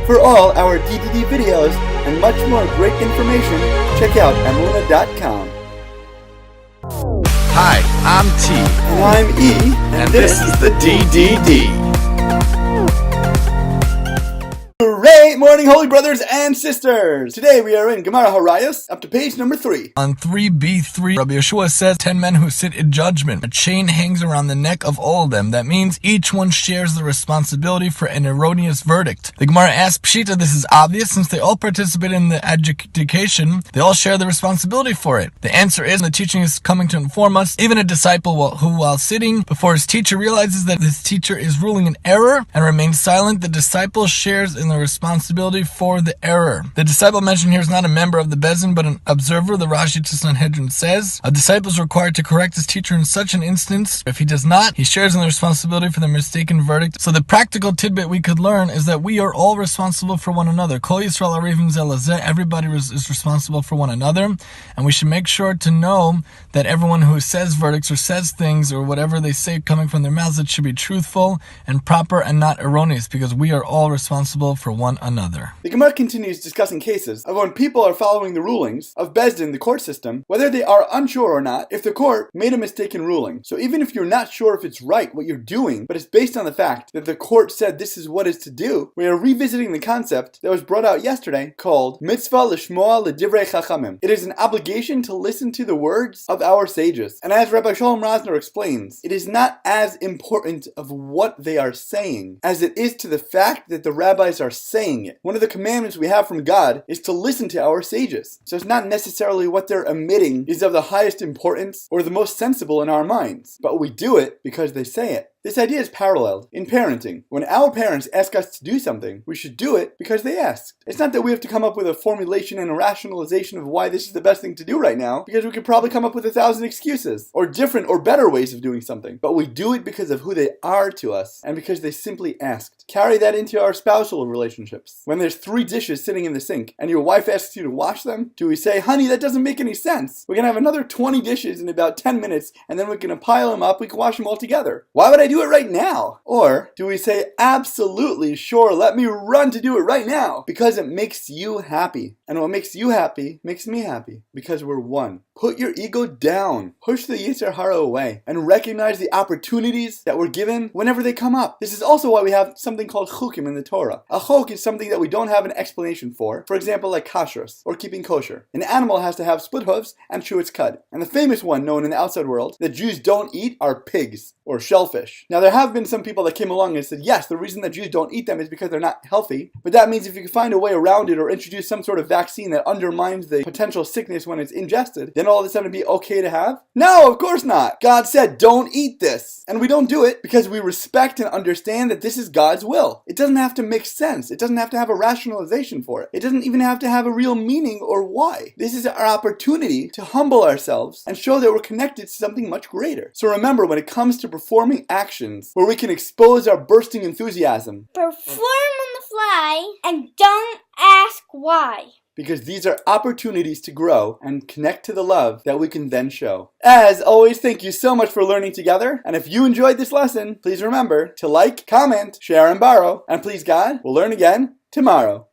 For all our DDD videos and much more great information, check out Emuna.com. Hi, I'm T. And I'm E. And this is the DDD. Great morning, holy brothers and sisters! Today we are in Gemara Horayos, up to page number 3. On 3b3, Rabbi Yeshua says 10 men who sit in judgment. A chain hangs around the neck of all of them. That means each one shares the responsibility for an erroneous verdict. The Gemara asks Pshita, this is obvious, since they all participate in the adjudication, they all share the responsibility for it. The answer is, the teaching is coming to inform us, even a disciple who while sitting before his teacher realizes that his teacher is ruling in error and remains silent, the disciple shares in the responsibility for the error. The disciple mentioned here is not a member of the Bezin, but an observer. The Rashi to Sanhedrin says, a disciple is required to correct his teacher in such an instance. If he does not, he shares in the responsibility for the mistaken verdict. So the practical tidbit we could learn is that we are all responsible for one another. Kol Yisrael Arivim Zeh Lezeh. Everybody is responsible for one another, and we should make sure to know that everyone who says verdicts or says things or whatever they say coming from their mouths, it should be truthful and proper and not erroneous, because we are all responsible for one another. The Gemara continues discussing cases of when people are following the rulings of Bezdin, the court system, whether they are unsure or not if the court made a mistaken ruling. So even if you're not sure if it's right what you're doing, but it's based on the fact that the court said this is what is to do, we are revisiting the concept that was brought out yesterday called Mitzvah Lishmoa L'Divrei Chachamim. It is an obligation to listen to the words of our sages. And as Rabbi Shalom Rosner explains, it is not as important of what they are saying as it is to the fact that the rabbis are saying it. One of the commandments we have from God is to listen to our sages. So it's not necessarily what they're emitting is of the highest importance or the most sensible in our minds, but we do it because they say it. This idea is paralleled in parenting. When our parents ask us to do something, we should do it because they asked. It's not that we have to come up with a formulation and a rationalization of why this is the best thing to do right now, because we could probably come up with 1,000 excuses, or different or better ways of doing something. But we do it because of who they are to us, and because they simply asked. Carry that into our spousal relationships. When there's 3 dishes sitting in the sink, and your wife asks you to wash them, do we say, honey, that doesn't make any sense. We're going to have another 20 dishes in about 10 minutes, and then we're going to pile them up, we can wash them all together. Why would I do it right now? Or do we say, absolutely, sure, let me run to do it right now, because it makes you happy. And what makes you happy makes me happy, because we're one. Put your ego down, push the Yetzer Hara away, and recognize the opportunities that we're given whenever they come up. This is also why we have something called chukim in the Torah. A chok is something that we don't have an explanation for example, like kashrus, or keeping kosher. An animal has to have split hooves and chew its cud. And the famous one known in the outside world that Jews don't eat are pigs, or shellfish. Now there have been some people that came along and said, yes, the reason that Jews don't eat them is because they're not healthy, but that means if you can find a way around it or introduce some sort of vaccine that undermines the potential sickness when it's ingested, then all of a sudden it'd be okay to have? No, of course not. God said, don't eat this. And we don't do it because we respect and understand that this is God's will. It doesn't have to make sense. It doesn't have to have a rationalization for it. It doesn't even have to have a real meaning or why. This is our opportunity to humble ourselves and show that we're connected to something much greater. So remember, when it comes to performing actions where we can expose our bursting enthusiasm, perform on the fly and don't ask why. Because these are opportunities to grow and connect to the love that we can then show. As always, thank you so much for learning together. And if you enjoyed this lesson, please remember to like, comment, share, and borrow. And please God, we'll learn again tomorrow.